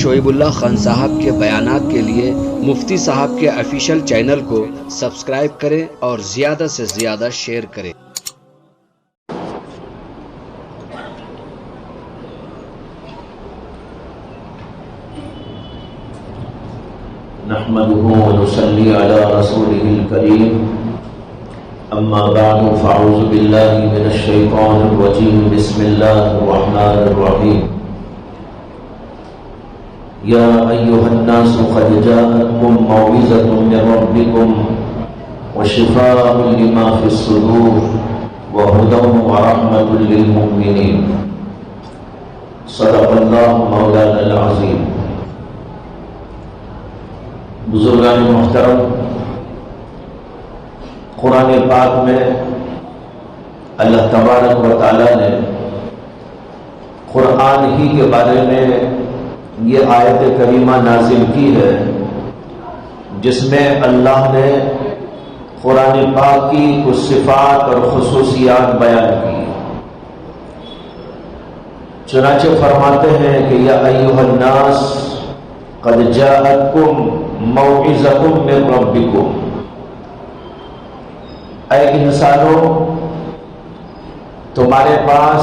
شعیب اللہ خان صاحب کے بیانات کے لیے مفتی صاحب کے آفیشیل چینل کو سبسکرائب کریں اور زیادہ سے زیادہ شیئر کریں۔ نحمده ونصلي على رسوله الكريم اما بعد فاعوذ بالله من الشيطان الرجيم بسم الله الرحمن الرحيم يا ايها الناس قد جاءتكم موعظة من ربكم وشفاء لما في الصدور وهدى ورحمة للمؤمنين صدق الله مولانا العظيم۔ بزرگان محترم، قرآن پاک میں اللہ تبارک و تعالی نے قرآن ہی کے بارے میں یہ آیت کریمہ نازل کی ہے جس میں اللہ نے قرآن پاک کی کچھ صفات اور خصوصیات بیان کی۔ چنانچہ فرماتے ہیں کہ یا ایھا الناس قد جاءتکم موعظۃ من ربکم، اے انسانوں تمہارے پاس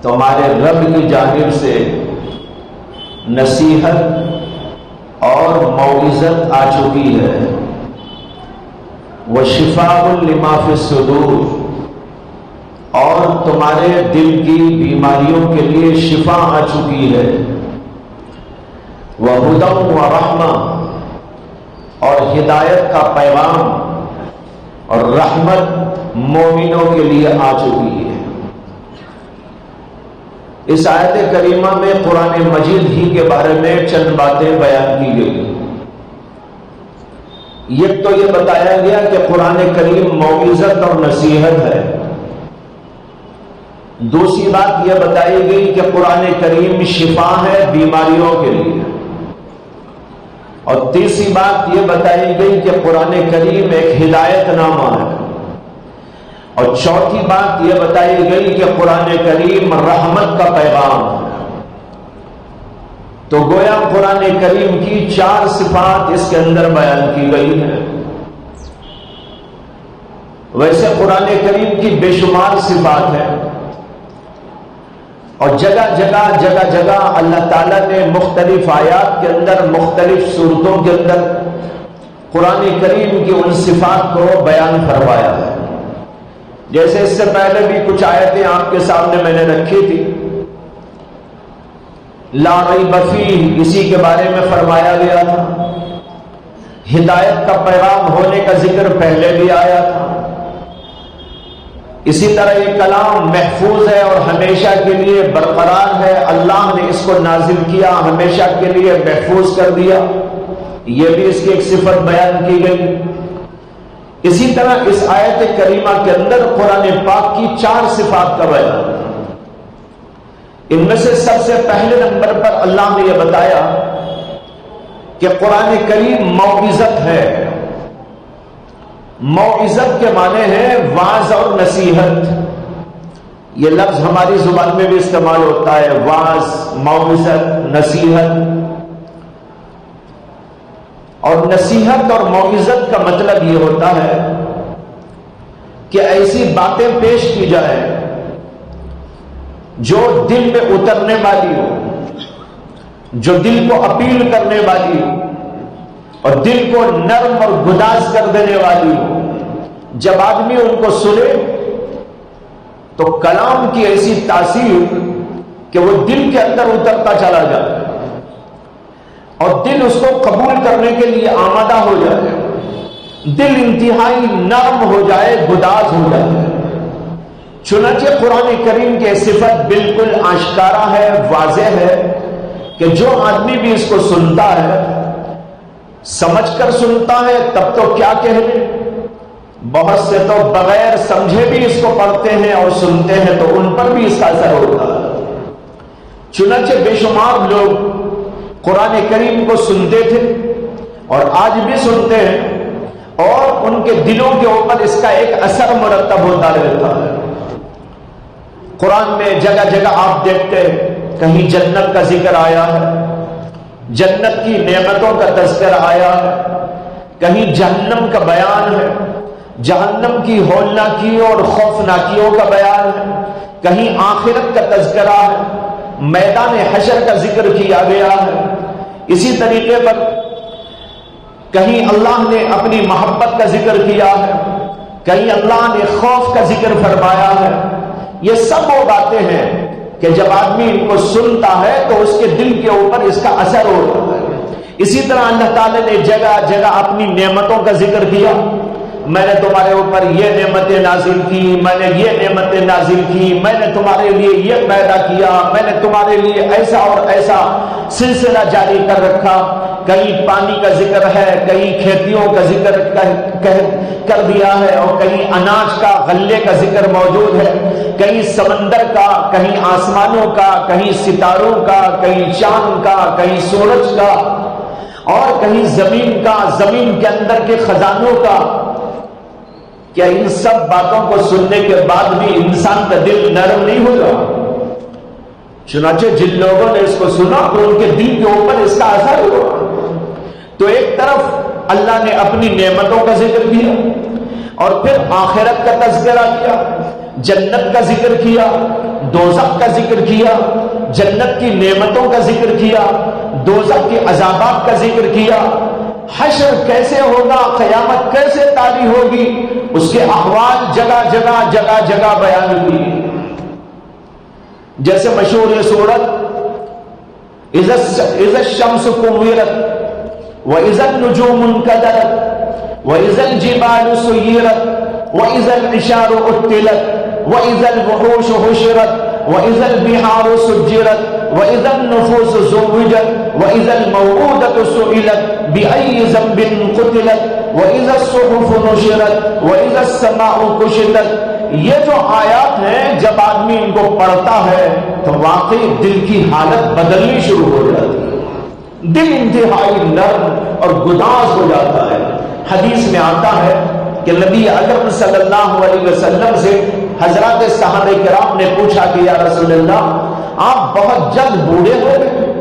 تمہارے رب کی جانب سے نصیحت اور موعظت آ چکی ہے، وشفاء لما فی الصدور، اور تمہارے دل کی بیماریوں کے لیے شفا آ چکی ہے، وَهُدًى وَرَحْمَةً، اور ہدایت کا پیغام اور رحمت مومنوں کے لیے آ چکی ہے۔ اس آیت کریمہ میں قرآن مجید ہی کے بارے میں چند باتیں بیان کی گئی۔ ایک تو یہ بتایا گیا کہ قرآن کریم موعظت اور نصیحت ہے، دوسری بات یہ بتائی گئی کہ قرآن کریم شفا ہے بیماریوں کے لیے، اور تیسری بات یہ بتائی گئی کہ قرآن کریم ایک ہدایت نامہ ہے، اور چوتھی بات یہ بتائی گئی کہ قرآن کریم رحمت کا پیغام ہے۔ تو گویا قرآن کریم کی چار صفات اس کے اندر بیان کی گئی ہیں۔ ویسے قرآن کریم کی بے شمار صفات ہیں، اور جگہ جگہ اللہ تعالیٰ نے مختلف آیات کے اندر مختلف صورتوں کے اندر قرآن کریم کی ان صفات کو بیان فرمایا ہے۔ جیسے اس سے پہلے بھی کچھ آیتیں آپ کے سامنے میں نے رکھی تھی، لا ریب فیہ اسی کے بارے میں فرمایا گیا تھا، ہدایت کا پیغام ہونے کا ذکر پہلے بھی آیا تھا۔ اسی طرح یہ کلام محفوظ ہے اور ہمیشہ کے لیے برقرار ہے، اللہ نے اس کو نازل کیا، ہمیشہ کے لیے محفوظ کر دیا، یہ بھی اس کی ایک صفت بیان کی گئی۔ اسی طرح اس آیت کریمہ کے اندر قرآن پاک کی چار صفات کا بیان، ان میں سے سب سے پہلے نمبر پر اللہ نے یہ بتایا کہ قرآن کریم موعظت ہے۔ موعظت کے معنی ہے واعظ اور نصیحت، یہ لفظ ہماری زبان میں بھی استعمال ہوتا ہے، واعظ، موعظت، نصیحت۔ اور نصیحت اور موعظت کا مطلب یہ ہوتا ہے کہ ایسی باتیں پیش کی جائے جو دل میں اترنے والی ہو، جو دل کو اپیل کرنے والی ہو، اور دل کو نرم اور گداز کر دینے والی ہو۔ جب آدمی ان کو سنے تو کلام کی ایسی تاثیر کہ وہ دل کے اندر اترتا چلا جائے اور دل اس کو قبول کرنے کے لیے آمادہ ہو جائے، دل انتہائی نرم ہو جائے، گداز ہو جائے۔ چنانچہ قرآن کریم کی صفت بالکل آشکارا ہے، واضح ہے کہ جو آدمی بھی اس کو سنتا ہے، سمجھ کر سنتا ہے تب تو کیا کہنے، بہت سے تو بغیر سمجھے بھی اس کو پڑھتے ہیں اور سنتے ہیں تو ان پر بھی اس کا اثر ہوتا ہے۔ چنانچہ بے شمار لوگ قرآن کریم کو سنتے تھے اور آج بھی سنتے ہیں، اور ان کے دلوں کے اوپر اس کا ایک اثر مرتب ہوتا رہتا ہے۔ قرآن میں جگہ جگہ آپ دیکھتے ہیں کہیں جنت کا ذکر آیا ہے، جنت کی نعمتوں کا تذکرہ آیا ہے، کہیں جہنم کا بیان ہے، جہنم کی ہولناکیوں اور خوفناکیوں کا بیان ہے، کہیں آخرت کا تذکرہ ہے، میدان حشر کا ذکر کیا گیا ہے۔ اسی طریقے پر کہیں اللہ نے اپنی محبت کا ذکر کیا ہے، کہیں اللہ نے خوف کا ذکر فرمایا ہے۔ یہ سب وہ باتیں ہیں کہ جب آدمی ان کو سنتا ہے تو اس کے دل کے اوپر اس کا اثر ہوتا ہے۔ اسی طرح اللہ تعالیٰ نے جگہ جگہ اپنی نعمتوں کا ذکر کیا، میں نے تمہارے اوپر یہ نعمتیں نازل کی، میں نے یہ نعمتیں نازل کی، میں نے تمہارے لیے یہ پیدا کیا، میں نے تمہارے لیے ایسا اور ایسا سلسلہ جاری کر رکھا۔ کہیں پانی کا ذکر ہے، کہیں کھیتیوں کا ذکر کر دیا ہے، اور کہیں اناج کا، غلے کا ذکر موجود ہے، کہیں سمندر کا، کہیں آسمانوں کا، کہیں ستاروں کا، کہیں چاند کا، کہیں سورج کا، اور کہیں زمین کا، زمین کے اندر کے خزانوں کا۔ کیا ان سب باتوں کو سننے کے بعد بھی انسان کا دل نرم نہیں ہوگا؟ چنانچہ جن لوگوں نے اس کو سنا تو ان کے دل کے اوپر اس کا اثر ہوا۔ تو ایک طرف اللہ نے اپنی نعمتوں کا ذکر کیا، اور پھر آخرت کا تذکرہ کیا، جنت کا ذکر کیا، دوزخ کا ذکر کیا، جنت کی نعمتوں کا ذکر کیا، دوزخ کے عذابات کا ذکر کیا، حشر کیسے ہوگا، قیامت کیسے طاری ہوگی، اس کے احوال جگہ جگہ بیان ہوئی۔ جیسے مشہور یہ سورت اذا الشمس كورت واذا النجوم انكدرت واذا الجبال سيرت واذا العشار عطلت واذا الوحوش حشرت واذا البحار سجرت واذا النفوس زوجت واذا الموءودة سئلت باي ذنب قتلت واذا الصحف نشرت واذا السماء كشطت۔ یہ جو آیات ہیں جب آدمی ان کو پڑھتا ہے تو واقعی دل کی حالت بدلنی شروع ہو جاتی ہے، دل انتہائی نرم اور گداز ہو جاتا ہے۔ حدیث میں آتا ہے کہ نبی اکرم صلی اللہ علیہ وسلم سے حضرات صحابہ کرام نے پوچھا کہ یا رسول اللہ، آپ بہت جلد بوڑھے ہو گئے،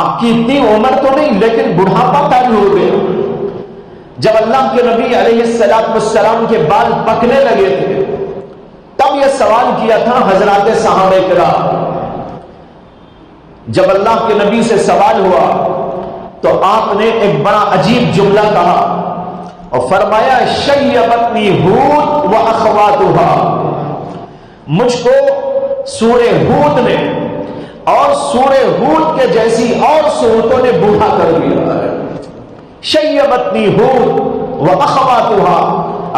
آپ کی اتنی عمر تو نہیں لیکن بڑھاپا طاری ہو گیا۔ جب اللہ کے نبی علیہ السلام کے بال پکنے لگے تھے تب یہ سوال کیا تھا حضرات صحابہ کرام۔ جب اللہ کے نبی سے سوال ہوا تو آپ نے ایک بڑا عجیب جملہ کہا اور فرمایا شیبتنی ہود و اخواتها، مجھ کو سورہ ہود نے اور سورہ ہود کے جیسی اور سورتوں نے بوڑھا کر دیا ہے۔ شیبتنی ہود و اخواتها،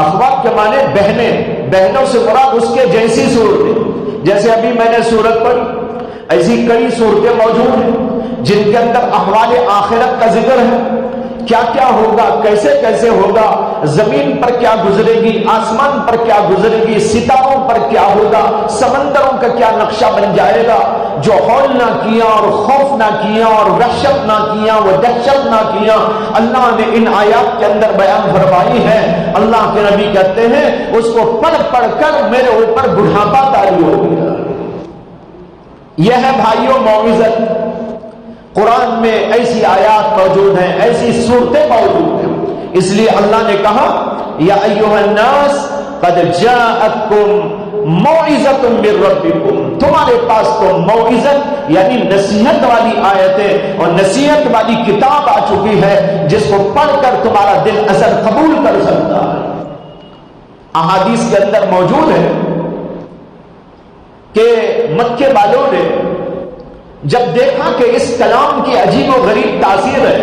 اخوات کے معنی بہنیں، بہنوں سے مراد اس کے جیسی صورتیں۔ جیسے ابھی میں نے صورت پڑھی، ایسی کئی صورتیں موجود ہیں جن کے اندر احوال آخرت کا ذکر ہے، کیا کیا ہوگا، کیسے کیسے ہوگا، زمین پر کیا گزرے گی، آسمان پر کیا گزرے گی، ستاروں پر کیا ہوگا، سمندروں کا کیا نقشہ بن جائے گا۔ جو ہول نہ کیا اور خوف نہ کیا اور وحشت نہ کیا وہ دہشت نہ کیا، اللہ نے ان آیات کے اندر بیان فرمائی ہے۔ اللہ کے نبی کہتے ہیں اس کو پڑھ پڑھ کر میرے اوپر بڑھاپا طاری ہو گیا۔ یہ ہے بھائیوں موعظت۔ قرآن میں ایسی آیات موجود ہیں، ایسی صورتیں موجود ہیں، اس لیے اللہ نے کہا یا ایھا الناس قد جاءتکم موعظۃ من ربکم، تمہارے پاس تو موعظت یعنی نصیحت والی آیتیں اور نصیحت والی کتاب آ چکی ہے جس کو پڑھ کر تمہارا دل اثر قبول کر سکتا ہے۔ احادیث کے اندر موجود ہے کہ مکے والوں نے جب دیکھا کہ اس کلام کی عجیب و غریب تاثیر ہے،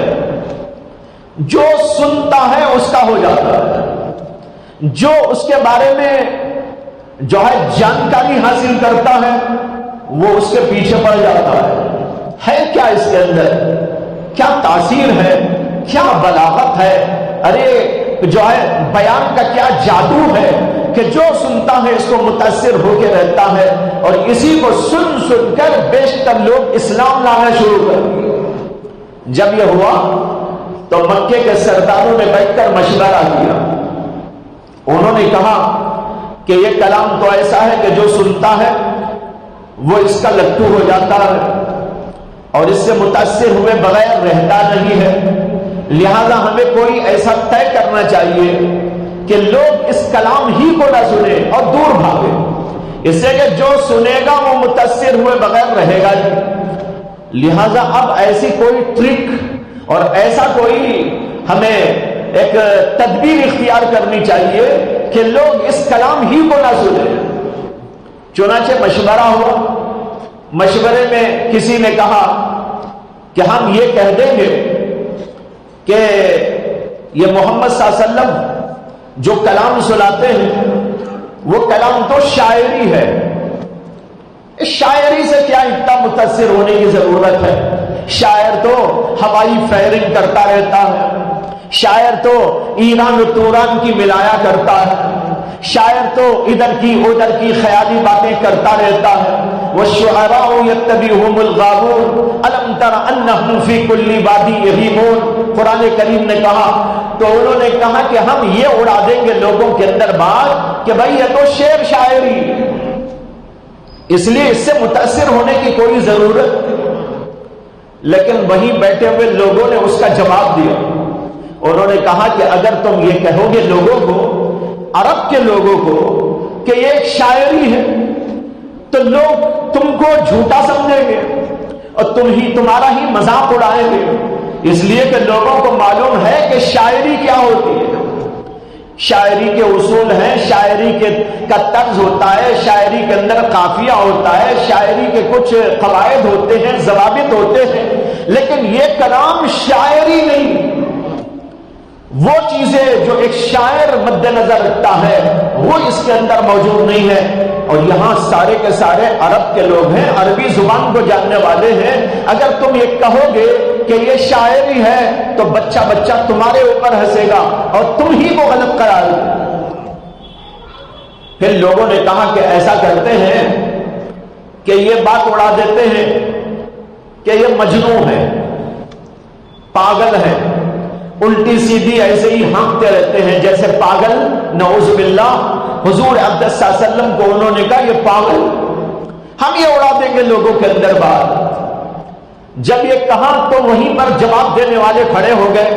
جو سنتا ہے اس کا ہو جاتا ہے، جو اس کے بارے میں جو ہے جانکاری حاصل کرتا ہے وہ اس کے پیچھے پڑ جاتا ہے کیا اس کے اندر کیا تاثیر ہے، کیا بلاغت ہے، ارے جو ہے بیان کا کیا جادو ہے کہ جو سنتا ہے اس کو متاثر ہو کے رہتا ہے، اور اسی کو سن سن کر بیشتر لوگ اسلام لانا شروع کر دیے۔ جب یہ ہوا تو مکے کے سرداروں نے بیٹھ کر مشورہ کیا، انہوں نے کہا کہ یہ کلام تو ایسا ہے کہ جو سنتا ہے وہ اس کا لٹو ہو جاتا ہے، اور اس سے متاثر ہوئے بغیر رہتا نہیں ہے. لہذا ہمیں کوئی ایسا طے کرنا چاہیے کہ لوگ اس کلام ہی کو نہ سنیں اور دور بھاگیں، اس سے کہ جو سنے گا وہ متاثر ہوئے بغیر رہے گا. لہذا اب ایسی کوئی ٹرک اور ایسا کوئی ہمیں ایک تدبیر اختیار کرنی چاہیے کہ لوگ اس کلام ہی کو نہ سنیں. چنانچہ مشورہ ہوا. مشورے میں کسی نے کہا کہ ہم یہ کہہ دیں گے کہ یہ محمد صلی اللہ علیہ وسلم جو کلام سناتے ہیں وہ کلام تو شاعری ہے. اس شاعری سے کیا اتنا متاثر ہونے کی ضرورت ہے؟ شاعر تو ہوائی فائرنگ کرتا رہتا ہے، شاعر تو ایران و توران کی ملایا کرتا ہے، شاعر تو ادھر کی ادھر کی خیالی باتیں کرتا رہتا ہے. والشعراء يتبعهم الغاوون الم تر انهم في كل وادي يهيمون. قرآن کریم نے کہا تو انہوں نے کہا کہ ہم یہ اڑا دیں گے لوگوں کے اندر بات کہ بھائی یہ تو شعر شاعری ہے، اس لیے اس سے متاثر ہونے کی کوئی ضرورت نہیں. لیکن وہیں بیٹھے ہوئے لوگوں نے اس کا جواب دیا. انہوں نے کہا کہ اگر تم یہ کہو گے لوگوں کو، عرب کے لوگوں کو، کہ یہ ایک شاعری ہے تو لوگ تم کو جھوٹا سمجھیں گے اور تمہارا ہی مذاق اڑائیں گے. اس لیے کہ لوگوں کو معلوم ہے کہ شاعری کیا ہوتی ہے. شاعری کے اصول ہیں، شاعری کا طرز ہوتا ہے، شاعری کے اندر قافیہ ہوتا ہے، شاعری کے کچھ قواعد ہوتے ہیں، ضوابط ہوتے ہیں. لیکن یہ کلام شاعری نہیں. وہ چیزیں جو ایک شاعر مد نظر رکھتا ہے وہ اس کے اندر موجود نہیں ہے. اور یہاں سارے کے سارے عرب کے لوگ ہیں، عربی زبان کو جاننے والے ہیں. اگر تم یہ کہو گے کہ یہ شاعری ہے تو بچہ بچہ تمہارے اوپر ہنسے گا اور تم ہی کو غلط قرار دو. پھر لوگوں نے کہا کہ ایسا کرتے ہیں کہ یہ بات اڑا دیتے ہیں کہ یہ مجنون ہے، پاگل ہے، الٹی سیدھی ایسے ہی ہانکتے رہتے ہیں جیسے پاگل. نعوذ باللہ. حضور اقدس صلی اللہ علیہ وسلم کو انہوں نے کہا یہ پاگل. ہم یہ اڑا دیں گے لوگوں کے اندر بات. جب یہ کہا تو وہیں پر جواب دینے والے کھڑے ہو گئے.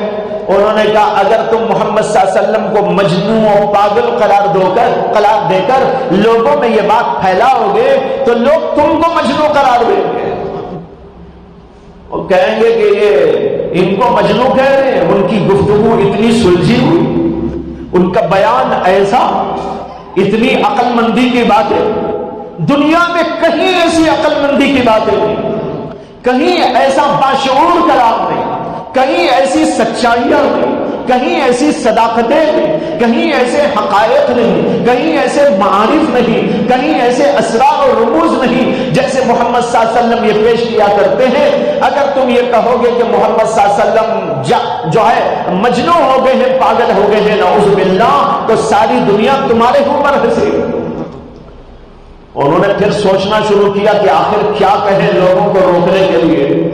انہوں نے کہا اگر تم محمد صلی اللہ علیہ وسلم کو مجنون اور پاگل قرار دے کر لوگوں میں یہ بات پھیلاؤ گے تو لوگ تم کو مجنون قرار دیں گے اور کہیں گے کہ یہ ان کو مجنون کہہ رہے ہیں. ان کی گفتگو اتنی سلجھی ہوئی، ان کا بیان ایسا، اتنی عقل مندی کی باتیں. دنیا میں کہیں ایسی عقل مندی کی باتیں نہیں، کہیں ایسا باشعور کلام نہیں، کہیں ایسی سچائیاں نہیں، کہیں ایسی صداقتیں نہیں، کہیں ایسے حقائق نہیں، کہیں ایسے معارف نہیں، کہیں ایسے اسرار اور رموز نہیں جیسے محمد صلی اللہ علیہ وسلم یہ پیش کیا کرتے ہیں. اگر تم یہ کہو گے کہ محمد صلی اللہ علیہ وسلم جو ہے مجنون ہو گئے ہیں، پاگل ہو گئے ہیں، نعوذ باللہ، تو ساری دنیا تمہارے اوپر ہنسے گی. انہوں نے پھر سوچنا شروع کیا کہ آخر کیا کہیں لوگوں کو روکنے کے لیے.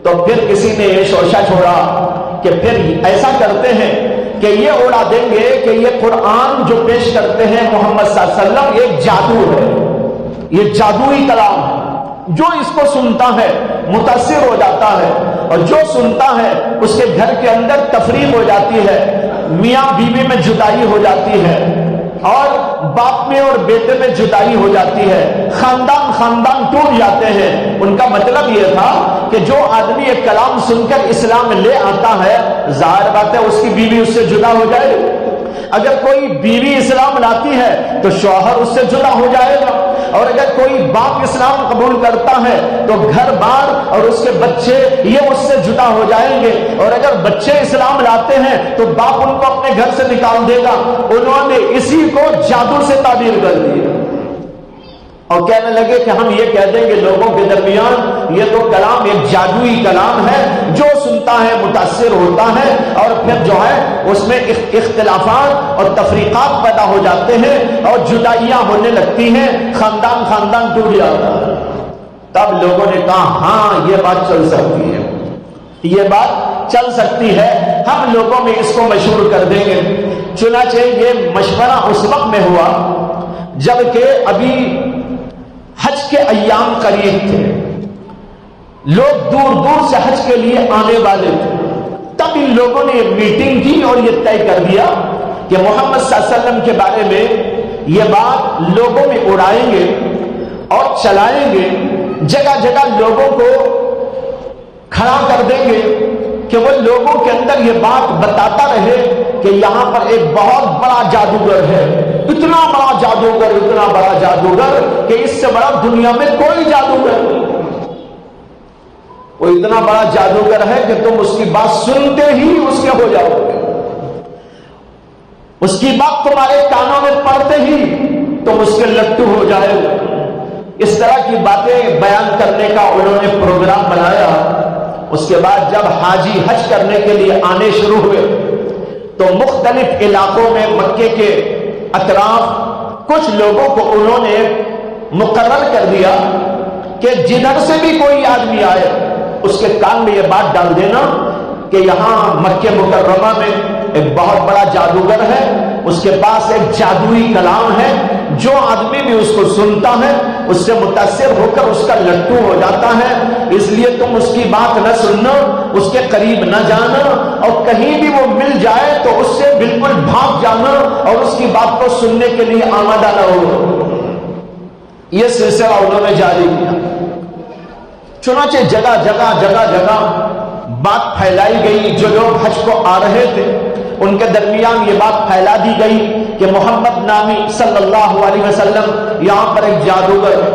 تو پھر کسی نے یہ شوشہ چھوڑا کہ پھر ایسا کرتے ہیں کہ یہ اڑا دیں گے کہ یہ قرآن جو پیش کرتے ہیں محمد صلی اللہ علیہ وسلم ایک جادو ہے، یہ جادوئی کلام ہے. جو اس کو سنتا ہے متاثر ہو جاتا ہے اور جو سنتا ہے اس کے گھر کے اندر تفریق ہو جاتی ہے، میاں بیوی میں جدائی ہو جاتی ہے اور باپ میں اور بیٹے میں جدائی ہو جاتی ہے، خاندان ٹوٹ جاتے ہیں. ان کا مطلب یہ تھا کہ جو آدمی ایک کلام سن کر اسلام لے آتا ہے ظاہر بات ہے اس کی بیوی اس سے جدا ہو جائے. اگر کوئی بیوی اسلام لاتی ہے تو شوہر اس سے جدا ہو جائے گا، اور اگر کوئی باپ اسلام قبول کرتا ہے تو گھر بار اور اس کے بچے یہ اس سے جدا ہو جائیں گے، اور اگر بچے اسلام لاتے ہیں تو باپ ان کو اپنے گھر سے نکال دے گا. انہوں نے اسی کو جادو سے تعبیر کر دیا اور کہنے لگے کہ ہم یہ کہہ دیں گے لوگوں کے درمیان یہ تو کلام ایک جادوئی کلام ہے، جو سنتا ہے متاثر ہوتا ہے اور پھر جو ہے اس میں اختلافات اور تفریقات پیدا ہو جاتے ہیں اور جدائیاں ہونے لگتی ہیں، خاندان ٹوٹ جاتا ہے. تب لوگوں نے کہا ہاں یہ بات چل سکتی ہے، یہ بات چل سکتی ہے، ہم لوگوں میں اس کو مشہور کر دیں گے. چنانچہ یہ مشورہ اس وقت میں ہوا جبکہ ابھی حج کے ایام قریب تھے لوگ دور دور سے حج کے لیے آنے والے تھے. تب ان لوگوں نے ایک میٹنگ کی اور یہ طے کر دیا کہ محمد صلی اللہ علیہ وسلم کے بارے میں یہ بات لوگوں میں اڑائیں گے اور چلائیں گے. جگہ جگہ لوگوں کو کھڑا کر دیں گے کہ وہ لوگوں کے اندر یہ بات بتاتا رہے کہ یہاں پر ایک بہت بڑا جادوگر ہے. اتنا بڑا جادوگر، اتنا بڑا جادوگر کہ اس سے بڑا دنیا میں کوئی جادوگر نہیں. وہ اتنا بڑا جادوگر ہے کہ تم اس کی بات سنتے ہی اس کے ہو جاؤ گے. اس کی بات تمہارے کانوں میں پڑتے ہی تم اس کے لٹو ہو جائے گے. اس طرح کی باتیں بیان کرنے کا انہوں نے پروگرام بنایا. اس کے بعد جب حاجی حج کرنے کے لیے آنے شروع ہوئے تو مختلف علاقوں میں مکے کے اطراف کچھ لوگوں کو انہوں نے مقرر کر دیا کہ جدھر سے بھی کوئی آدمی آئے اس کے کان میں یہ بات ڈال دینا کہ یہاں مکہ مکرمہ میں ایک بہت بڑا جادوگر ہے، اس کے پاس ایک جادوئی کلام ہے، جو آدمی بھی اس کو سنتا ہے اس سے متاثر ہو کر اس کا لٹو ہو جاتا ہے. اس لیے تم اس کی بات نہ سننا، اس کے قریب نہ جانا، اور کہیں بھی وہ مل جائے تو اس سے بالکل بھاگ جانا اور اس کی بات کو سننے کے لیے آمادہ نہ ہو. یہ سلسلہ انہوں نے جاری کیا. چنانچہ جگہ جگہ بات پھیلائی گئی. جو لوگ حج کو آ رہے تھے ان کے درمیان یہ بات پھیلا دی گئی کہ محمد نامی صلی اللہ علیہ وسلم یہاں پر ایک جادوگر ہے.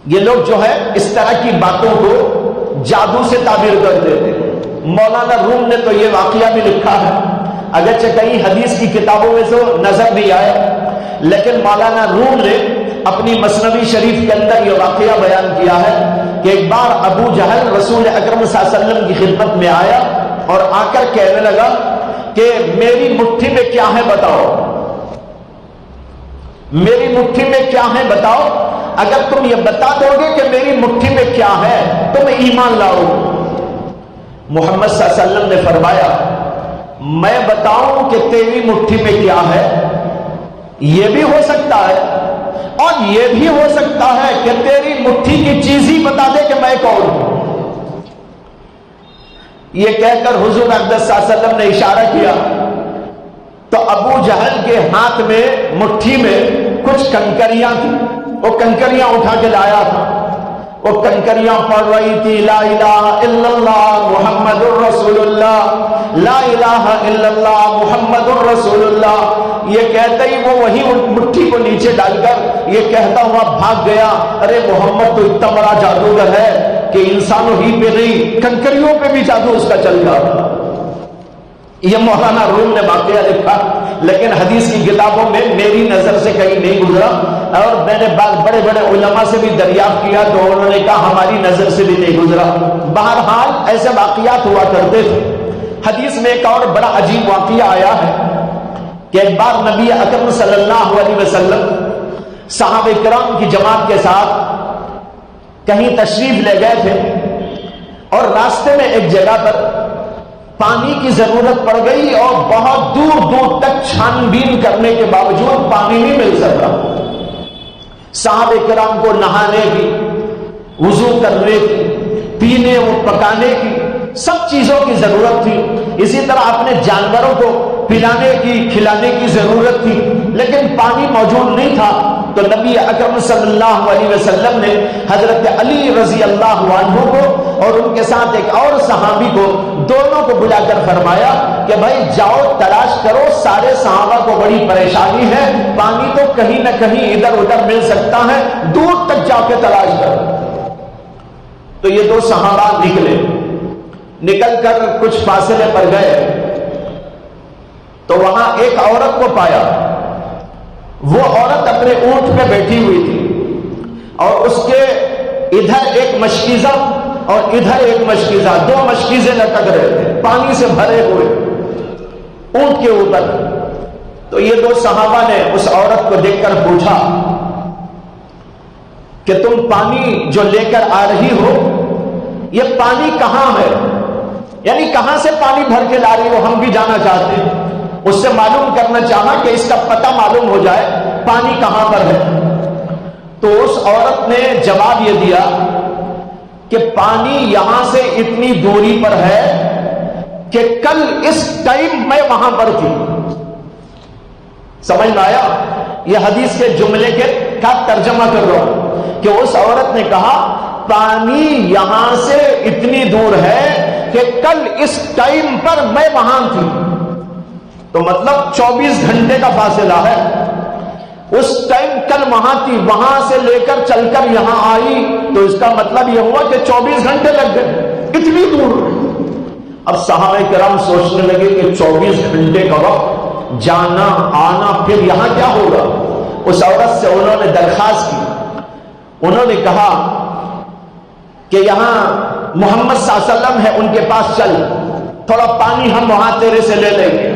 یہ لوگ جو ہے اس طرح کی باتوں کو جادو سے تعبیر کر دیتے. مولانا روم نے تو یہ واقعہ بھی لکھا ہے، اگرچہ کئی حدیث کی کتابوں میں تو نظر بھی آئے، لیکن مولانا روم نے اپنی مثنوی شریف کے اندر یہ واقعہ بیان کیا ہے کہ ایک بار ابو جہل رسول اکرم صلی اللہ علیہ وسلم کی خدمت میں آیا اور آ کر کہنے لگا کہ میری مٹھی میں کیا ہے بتاؤ، میری مٹھی میں کیا ہے بتاؤ. اگر تم یہ بتا دو گے کہ میری مٹھی میں کیا ہے تم ایمان لاؤ. محمد صلی اللہ علیہ وسلم نے فرمایا میں بتاؤں کہ تیری مٹھی میں کیا ہے؟ یہ بھی ہو سکتا ہے اور یہ بھی ہو سکتا ہے کہ تیری مٹھی کی چیز ہی بتا دے کہ میں کون ہوں. یہ کہہ کر حضور اقدس صلی اللہ علیہ وسلم نے اشارہ کیا تو ابو جہل کے ہاتھ میں مٹھی میں کچھ کنکریاں تھیں. وہ کنکریاں اٹھا کے لایا تھا. وہ کنکریاں پڑھ رہی تھی لا الہ الا اللہ محمد الرسول اللہ، لا الہ الا اللہ محمد الرسول اللہ. یہ کہتے ہی وہ وہی مٹھی کو نیچے ڈال کر یہ کہتا ہوا بھاگ گیا ارے محمد تو اتنا بڑا جادوگر ہے کہ انسانوں ہی پہ نہیں کنکریوں پہ بھی جادو اس کا چل رہا. یہ مولانا روم نے واقعہ لکھا، لیکن حدیث کی کتابوں میں میری نظر سے کہیں نہیں گزرا، اور میں نے بڑے بڑے علماء سے بھی دریافت کیا تو انہوں نے کہا ہماری نظر سے بھی نہیں گزرا. بہرحال ایسے واقعات ہوا کرتے تھے. حدیث میں ایک اور بڑا عجیب واقعہ آیا ہے کہ ایک بار نبی اکرم صلی اللہ علیہ وسلم صحابہ کرام کی جماعت کے ساتھ کہیں تشریف لے گئے تھے اور راستے میں ایک جگہ پر پانی کی ضرورت پڑ گئی اور بہت دور دور تک چھان بین کرنے کے باوجود پانی نہیں مل سکا. صحابہ کرام کو نہانے کی، وضو کرنے کی، پینے اور پکانے کی سب چیزوں کی ضرورت تھی. اسی طرح اپنے جانوروں کو پلانے کی کھلانے کی ضرورت تھی، لیکن پانی موجود نہیں تھا. تو نبی اکرم صلی اللہ علیہ وسلم نے حضرت علی رضی اللہ عنہ کو اور ان کے ساتھ ایک اور صحابی کو دونوں کو بلا کر فرمایا کہ بھائی جاؤ تلاش کرو، سارے صحابہ کو بڑی پریشانی ہے، پانی تو کہیں نہ کہیں ادھر ادھر مل سکتا ہے، دور تک جا کے تلاش کرو. تو یہ دو صحابہ نکل کر کچھ فاصلے پر گئے تو وہاں ایک عورت کو پایا. وہ عورت اپنے اونٹ پہ بیٹھی ہوئی تھی اور اس کے ادھر ایک مشکیزہ اور ادھر ایک مشکیزہ، دو مشکیزیں لٹک رہے تھے پانی سے بھرے ہوئے اونٹ کے اوپر. تو یہ دو صحابہ نے اس عورت کو دیکھ کر پوچھا کہ تم پانی جو لے کر آ رہی ہو یہ پانی کہاں ہے، یعنی کہاں سے پانی بھر کے لا رہی ہو، ہم بھی جانا چاہتے ہیں. اس سے معلوم کرنا چاہا کہ اس کا پتہ معلوم ہو جائے پانی کہاں پر ہے. تو اس عورت نے جواب یہ دیا کہ پانی یہاں سے اتنی دوری پر ہے کہ کل اس ٹائم میں وہاں پر تھی. سمجھ میں آیا؟ یہ حدیث کے جملے کا ترجمہ کر رہا ہوں کہ اس عورت نے کہا پانی یہاں سے اتنی دور ہے کہ کل اس ٹائم پر میں وہاں تھی. تو مطلب 24 گھنٹے کا فاصلہ ہے. اس ٹائم کل وہاں تھی, وہاں سے لے کر چل کر یہاں آئی, تو اس کا مطلب یہ ہوا کہ 24 گھنٹے لگ گئے, اتنی دور. اب صحابہ کرام سوچنے لگے کہ 24 گھنٹے کا وقت, جانا آنا, پھر یہاں کیا ہوگا. اس عورت سے انہوں نے درخواست کی, انہوں نے کہا کہ یہاں محمد صلی اللہ علیہ وسلم ہے, ان کے پاس چل, تھوڑا پانی ہم وہاں تیرے سے لے لیں گے.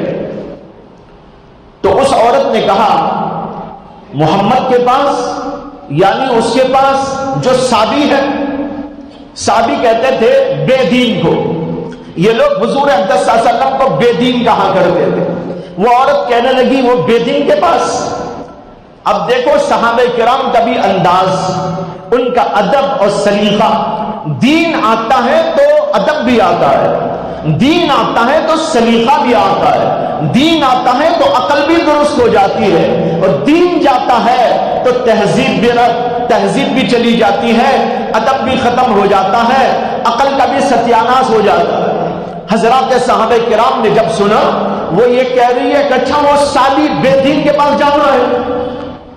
تو اس عورت نے کہا محمد کے پاس, یعنی اس کے پاس جو صحابی ہے. صحابی کہتے تھے بے دین کو, یہ لوگ حضور اقدس صلی اللہ علیہ وسلم کو بے دین کہا کرتے تھے. وہ عورت کہنے لگی وہ بے دین کے پاس. اب دیکھو صحابہ کرام کا بھی انداز, ان کا ادب اور سلیقہ. دین آتا ہے تو ادب بھی آتا ہے, دین آتا ہے تو سلیقہ بھی آتا ہے, دین آتا ہے تو عقل بھی درست ہو جاتی ہے, اور دین جاتا ہے تو تہذیب بھی چلی جاتی ہے, ادب بھی ختم ہو جاتا ہے, عقل کا بھی ستیاناش ہو جاتا ہے. حضرات صحابہ کرام نے جب سنا وہ یہ کہہ رہی ہے کہ اچھا وہ سالی بے دین کے پاس جانا ہے,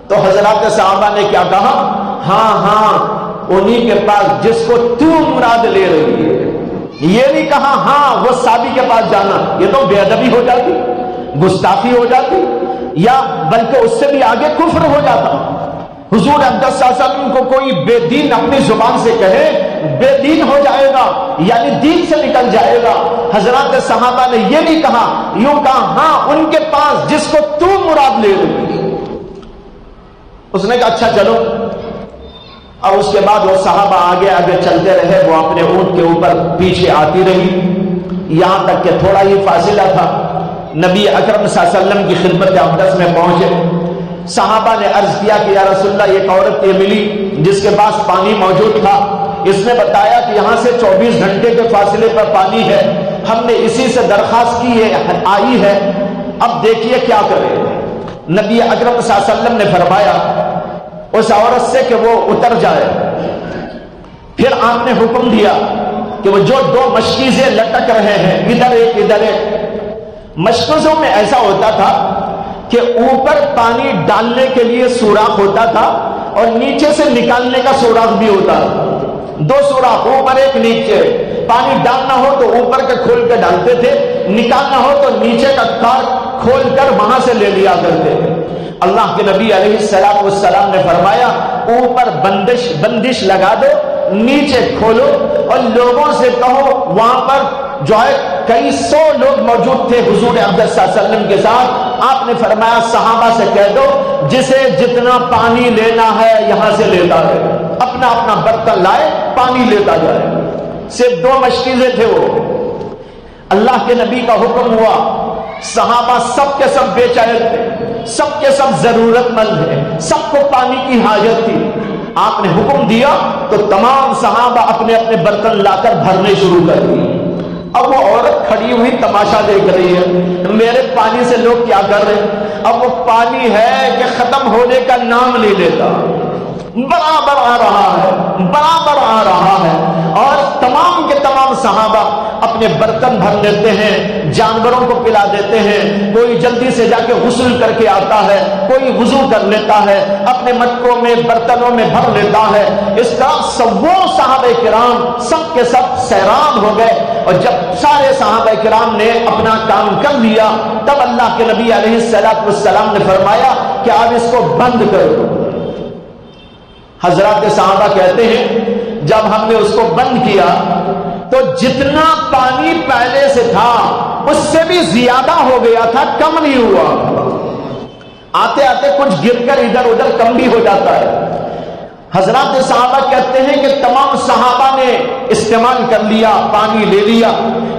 تو حضرات صحابہ نے کیا کہا, ہاں ہاں انہی کے پاس جس کو تو مراد لے رہی ہے. یہ نہیں کہا ہاں وہ صحابی کے پاس جانا, یہ تو بے ادبی ہو جاتی, گستاخی ہو جاتی, یا بلکہ اس سے بھی آگے کفر ہو جاتا. حضور اقدس صلی اللہ علیہ وسلم کو کوئی بے دین اپنی زبان سے کہے, بے دین ہو جائے گا, یعنی دین سے نکل جائے گا. حضرات صحابہ نے یہ نہیں کہا, یوں کہا ہاں ان کے پاس جس کو تو مراد لے رہی ہے. اس نے کہا اچھا چلو. اور اس کے بعد وہ صحابہ آگے آگے چلتے رہے, وہ اپنے اونٹ کے اوپر پیچھے آتی رہی, یہاں تک کہ تھوڑا ہی فاصلہ تھا. نبی اکرم صلی اللہ علیہ وسلم کی خدمت اقدس میں پہنچے. صحابہ نے عرض کیا کہ یا رسول اللہ ایک عورت یہ ملی جس کے پاس پانی موجود تھا, اس نے بتایا کہ یہاں سے 24 گھنٹے کے فاصلے پر پانی ہے, ہم نے اسی سے درخواست کی ہے, آئی ہے, اب دیکھیے کیا کرے. نبی اکرم صلی اللہ علیہ وسلم نے فرمایا اس عورت سے کہ وہ اتر جائے. پھر آپ نے حکم دیا کہ وہ جو 2 مشکیزیں لٹک رہے ہیں, ادھر ایک ادھر ایک, مشکیزوں میں ایسا ہوتا تھا کہ اوپر پانی ڈالنے کے لیے سوراخ ہوتا تھا اور نیچے سے نکالنے کا سوراخ بھی ہوتا تھا. 2 سوراخ, اوپر ایک نیچے. پانی ڈالنا ہو تو اوپر کے کھول کے ڈالتے تھے, نکالنا ہو تو نیچے کا تار کھول کر وہاں سے لے لیا کرتے تھے. اللہ کے نبی علیہ السلام والسلام نے فرمایا اوپر بندش لگا دو, نیچے کھولو, اور لوگوں سے کہو, وہاں پر جو ہے کئی 100 لوگ موجود تھے حضور اقدس صلی اللہ علیہ وسلم کے ساتھ. آپ نے فرمایا صحابہ سے کہہ دو جسے جتنا پانی لینا ہے یہاں سے لیتا ہے, اپنا اپنا برتن لائے, پانی لیتا جائے. صرف 2 مشکیزیں تھے وہ. اللہ کے نبی کا حکم ہوا, صحابہ سب کے سب بے چین تھے, سب کے سب ضرورت مند ہیں, سب کو پانی کی حاجت تھی. آپ نے حکم دیا تو تمام صحابہ اپنے اپنے برتن لا کر بھرنے شروع کر دیے. اب وہ عورت کھڑی ہوئی تماشا دیکھ رہی ہے, میرے پانی سے لوگ کیا کر رہے ہیں. اب وہ پانی ہے کہ ختم ہونے کا نام نہیں لیتا, برابر آ رہا ہے, برابر آ رہا ہے. اور تمام کے تمام صحابہ اپنے برتن بھر لیتے ہیں, جانوروں کو پلا دیتے ہیں, کوئی جلدی سے جا کے غسل کر کے آتا ہے, کوئی وضو کر لیتا ہے, اپنے مٹکوں میں برتنوں میں بھر لیتا ہے. اس طرح سبوں صحابہ کرام سب کے سب سیران ہو گئے. اور جب سارے صحابہ کرام نے اپنا کام کر لیا تب اللہ کے نبی علیہ السلام نے فرمایا کہ آپ اس کو بند کر دو. حضرات صحابہ کہتے ہیں جب ہم نے اس کو بند کیا تو جتنا پانی پہلے سے تھا اس سے بھی زیادہ ہو گیا تھا, کم نہیں ہوا. آتے آتے کچھ گر کر ادھر ادھر کم بھی ہو جاتا ہے. حضرات صحابہ کہتے ہیں کہ تمام صحابہ نے استعمال کر لیا, پانی لے لیا,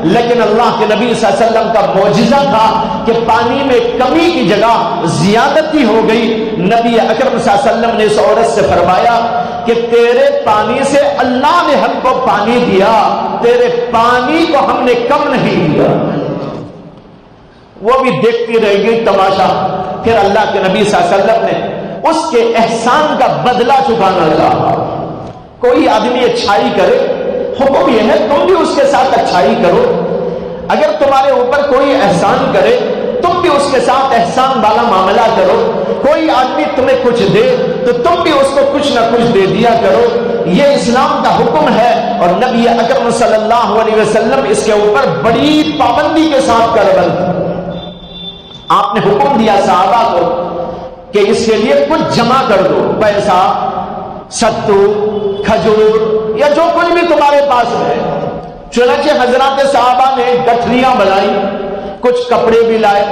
لیکن اللہ کے نبی صلی اللہ علیہ وسلم کا معجزہ تھا کہ پانی میں کمی کی جگہ زیادتی ہو گئی. نبی اکرم صلی اللہ علیہ وسلم نے اس عورت سے فرمایا کہ تیرے پانی سے اللہ نے ہم کو پانی دیا، تیرے پانی کو ہم نے کم نہیں دیا۔ وہ بھی دیکھتی رہ گئی تماشا۔ پھر اللہ کے نبی صلی اللہ علیہ وسلم نے اس کے احسان کا بدلہ چکانا چاہا۔ کوئی آدمی اچھائی کرے، حکم یہ ہے تم بھی اس کے ساتھ اچھائی کرو۔ اگر تمہارے اوپر کوئی احسان کرے تم بھی اس کے ساتھ احسان والا معاملہ کرو۔ کوئی آدمی تمہیں کچھ دے تو تم بھی اس کو کچھ نہ کچھ دے دیا کرو۔ یہ اسلام کا حکم ہے، اور نبی اکرم صلی اللہ علیہ وسلم اس کے اوپر بڑی پابندی کے ساتھ کارروائی کی۔ آپ نے حکم دیا صحابہ کو کہ اس کے لیے کچھ جمع کر دو، پیسہ، ستو، کھجور یا جو کچھ بھی تمہارے پاس ہے۔ چنانچہ حضرات صحابہ نے گٹھریاں بنائی، کچھ کپڑے بھی لائے،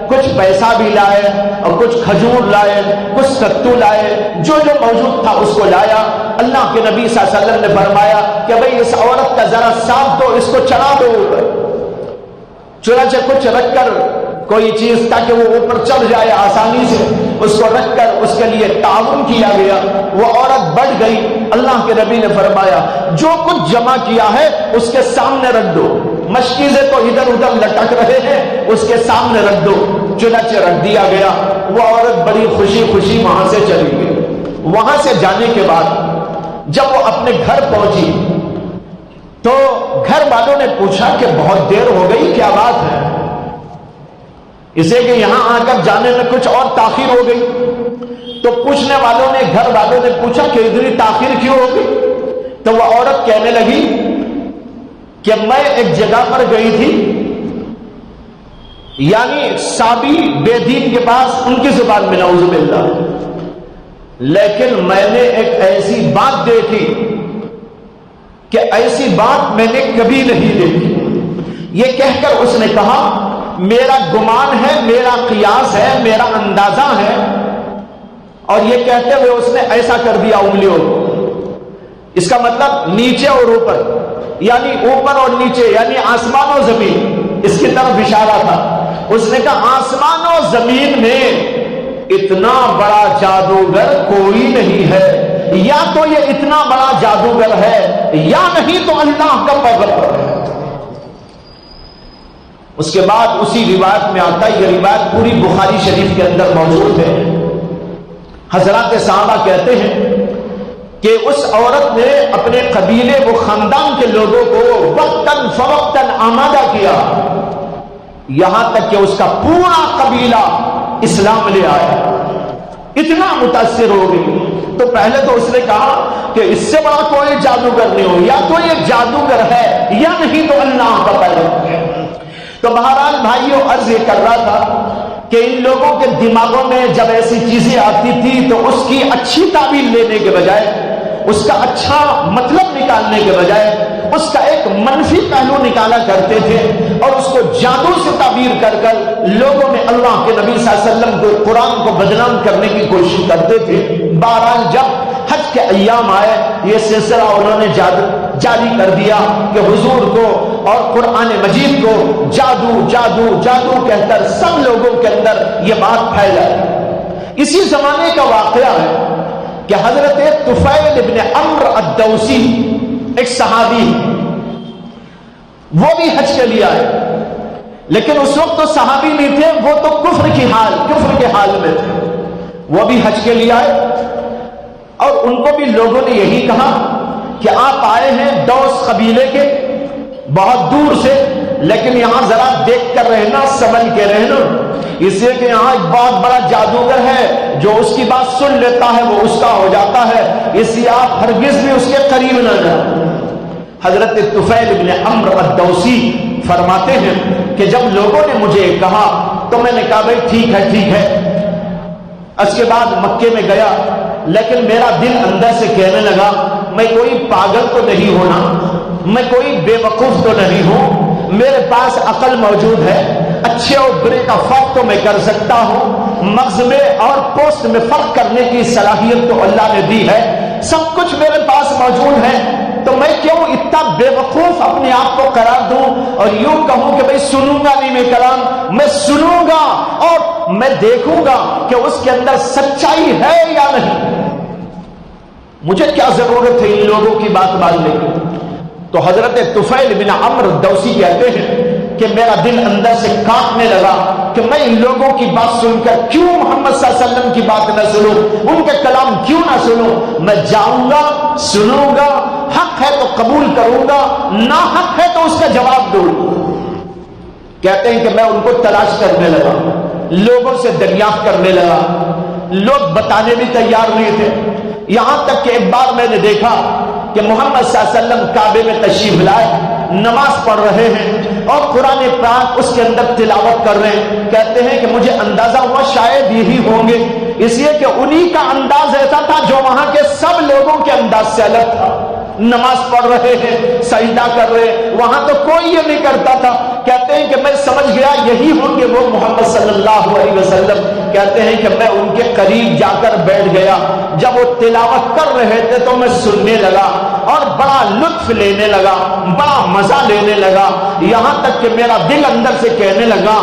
کچھ پیسہ بھی لائے، اور کچھ کھجور لائے، کچھ ستو لائے، جو جو موجود تھا اس کو لایا۔ اللہ کے نبی صلی اللہ علیہ وسلم نے فرمایا کہ بھئی اس عورت کا ذرا ساتھ دو، اس کو چڑھا دو اوپر۔ چنانچہ کچھ رکھ کر کوئی چیز تاکہ وہ اوپر چڑھ جائے آسانی سے، اس کو رکھ کر اس کے لیے تعاون کیا گیا۔ وہ عورت بڑھ گئی۔ اللہ کے نبی نے فرمایا جو کچھ جمع کیا ہے اس کے سامنے رکھ دو، مشکیزیں تو ادھر ادھر لٹک رہے ہیں، اس کے سامنے رکھ دو۔ چنانچہ رکھ دیا گیا۔ وہ عورت بڑی خوشی خوشی وہاں سے چلی گئی۔ وہاں سے جانے کے بعد جب وہ اپنے گھر پہنچی تو گھر والوں نے پوچھا کہ بہت دیر ہو گئی، کیا بات ہے؟ اسے کہ یہاں آ کر جانے میں کچھ اور تاخیر ہو گئی۔ تو پوچھنے والوں نے، گھر والوں نے پوچھا کہ اتنی تاخیر کیوں ہو گئی؟ تو وہ عورت کہنے لگی کہ میں ایک جگہ پر گئی تھی، یعنی سابی بے دین کے پاس، ان کی زبان میں نعوذ باللہ، لیکن میں نے ایک ایسی بات دیکھی کہ ایسی بات میں نے کبھی نہیں دیکھی۔ یہ کہہ کر اس نے کہا میرا گمان ہے، میرا قیاس ہے، میرا اندازہ ہے، اور یہ کہتے ہوئے اس نے ایسا کر دیا انگلیوں کو۔ اس کا مطلب نیچے اور اوپر، یعنی اوپر اور نیچے، یعنی آسمان و زمین، اس کی طرف اشارہ تھا۔ اس نے کہا آسمان و زمین میں اتنا بڑا جادوگر کوئی نہیں ہے، یا تو یہ اتنا بڑا جادوگر ہے یا نہیں تو اللہ کا پیغمبر ہے۔ اس کے بعد اسی روایت میں آتا ہے، یہ روایت پوری بخاری شریف کے اندر موجود ہے۔ حضرات صحابہ کہتے ہیں کہ اس عورت نے اپنے قبیلے و خاندان کے لوگوں کو وقتاً فوقتاً آمادہ کیا، یہاں تک کہ اس کا پورا قبیلہ اسلام لے آیا۔ اتنا متاثر ہو گئی۔ تو پہلے تو اس نے کہا کہ اس سے بڑا کوئی جادوگر نہیں ہو، یا تو یہ جادوگر ہے یا نہیں تو اللہ کا پیغمبر ہے۔ تو بہرحال بھائیوں، عرض یہ کر رہا تھا کہ ان لوگوں کے دماغوں میں جب ایسی چیزیں آتی تھی تو اس کی اچھی تعبیر لینے کے بجائے، اس کا اچھا مطلب نکالنے کے بجائے اس کا ایک منفی پہلو نکالا کرتے تھے، اور اس کو جادو سے تعبیر کر کر لوگوں میں اللہ کے نبی صلی اللہ علیہ وسلم کو، قرآن کو بدنام کرنے کی کوشش کرتے تھے۔ بہرحال جب حج کے ایام آئے یہ سلسلہ انہوں نے جاری کر دیا کہ حضور کو اور قرآن مجید کو جادو جادو جادو کہہ کر سب لوگوں کے اندر یہ بات پھیلائی۔ اسی زمانے کا واقعہ ہے کہ حضرت طفیل ابن عمرو الدوسی ایک صحابی، وہ بھی حج کے لیے آئے، لیکن اس وقت تو صحابی نہیں تھے، وہ تو کفر کے حال میں تھے۔ وہ بھی حج کے لیے آئے، اور ان کو بھی لوگوں نے یہی کہا کہ آپ آئے ہیں دوس قبیلے کے بہت دور سے، لیکن یہاں ذرا دیکھ کر رہنا، سمجھ کے رہنا، اس لیے کہ یہاں ایک بہت بڑا جادوگر ہے، جو اس کی بات سن لیتا ہے وہ اس کا ہو جاتا ہے، اس لیے آپ ہرگز بھی اس کے قریب نہ جائیں۔ حضرت طفیل ابن عمرو الدوسی فرماتے ہیں کہ جب لوگوں نے مجھے کہا تو میں نے کہا بھائی ٹھیک ہے ٹھیک ہے۔ اس کے بعد مکے میں گیا، لیکن میرا دل اندر سے کہنے لگا میں کوئی پاگل تو نہیں ہونا، میں کوئی بے وقوف تو نہیں ہوں، میرے پاس عقل موجود ہے، اچھے اور برے کا فرق تو میں کر سکتا ہوں، مغز میں اور پوست میں فرق کرنے کی صلاحیت تو اللہ نے دی ہے، سب کچھ میرے پاس موجود ہے، تو میں کیوں اتنا بے وقوف اپنے آپ کو قرار دوں اور یوں کہوں کہ بھائی سنوں گا نہیں میں کلام، میں سنوں گا اور میں دیکھوں گا کہ اس کے اندر سچائی ہے یا نہیں۔ مجھے کیا ضرورت ہے ان لوگوں کی بات ماننے کی؟ تو حضرت طفیل بن عمرو دوسی کہتے ہیں کہ میرا دل اندر سے کانپنے لگا کہ میں ان لوگوں کی بات سن کر کیوں محمد صلی اللہ علیہ وسلم کی بات نہ سنوں، ان کے کلام کیوں نہ سنوں؟ میں جاؤں گا، سنوں گا، حق ہے تو قبول کروں گا، نہ حق ہے تو اس کا جواب دوں گا۔ کہتے ہیں کہ میں ان کو تلاش کرنے لگا، لوگوں سے دریافت کرنے لگا، لوگ بتانے بھی تیار نہیں تھے، یہاں تک کہ ایک بار میں نے دیکھا کہ محمد صلی اللہ علیہ وسلم کعبے میں تشریف لائے، نماز پڑھ رہے ہیں اور قرآن پاک اس کے اندر تلاوت کر رہے ہیں۔ کہتے ہیں کہ مجھے اندازہ ہوا شاید یہی ہوں گے، اس لیے کہ انہی کا انداز ایسا تھا جو وہاں کے سب لوگوں کے انداز سے الگ تھا۔ نماز پڑھ رہے ہیں، سجدہ کر رہے ہیں، وہاں تو کوئی یہ نہیں کرتا تھا۔ کہتے ہیں کہ میں سمجھ گیا یہی ہوں گے وہ محمد صلی اللہ علیہ وسلم۔ کہتے ہیں کہ میں ان کے قریب جا کر بیٹھ گیا، جب وہ تلاوت کر رہے تھے تو میں سننے لگا اور بڑا لطف لینے لگا، بڑا مزہ لینے لگا، یہاں تک کہ میرا دل اندر سے کہنے لگا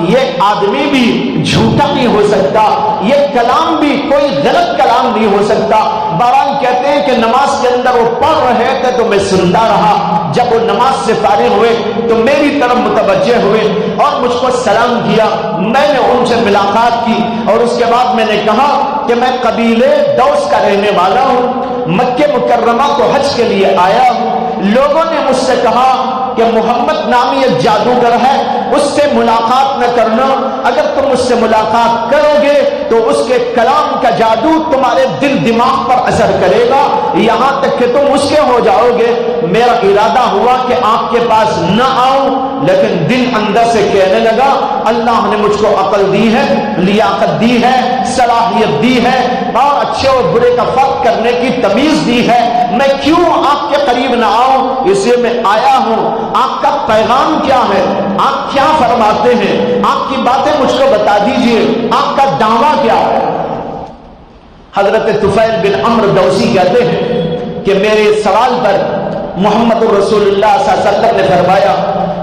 یہ آدمی بھی جھوٹا نہیں ہو سکتا، یہ کلام بھی کوئی غلط کلام نہیں ہو سکتا۔ بہرحال کہتے ہیں کہ نماز کے اندر وہ پڑھ رہے تھے تو میں سنتا رہا، جب وہ نماز سے فارغ ہوئے تو میری طرف متوجہ ہوئے اور مجھ کو سلام کیا۔ میں نے ان سے ملاقات کی اور اس کے بعد میں نے کہا کہ میں قبیلے دوس کا رہنے والا ہوں، مکہ مکرمہ کو حج کے لیے آیا ہوں۔ لوگوں نے مجھ سے کہا کہ محمد نامی ایک جادوگر ہے، اس سے ملاقات نہ کرنا، اگر تم اس سے ملاقات کرو گے تو اس کے کلام کا جادو تمہارے دل دماغ پر اثر کرے گا، یہاں تک کہ تم اس کے ہو جاؤ گے۔ میرا ارادہ ہوا کہ آپ کے پاس نہ آؤں، لیکن دل اندر سے کہنے لگا اللہ نے مجھ کو عقل دی ہے، لیاقت دی ہے، صلاحیت دی ہے اور اچھے اور برے کا فرق کرنے کی تمیز دی ہے، میں کیوں آپ کے قریب نہ آؤں؟ اس لیے میں آیا ہوں۔ آپ کا پیغام کیا ہے؟ آپ کیا فرماتے ہیں؟ آپ کی باتیں مجھ کو بتا دیجئے، آپ کا دعویٰ کیا ہے؟ حضرت طفیل بن عمرو دوسی کہتے ہیں کہ میرے سوال پر محمد رسول اللہ صلی اللہ علیہ وسلم نے فرمایا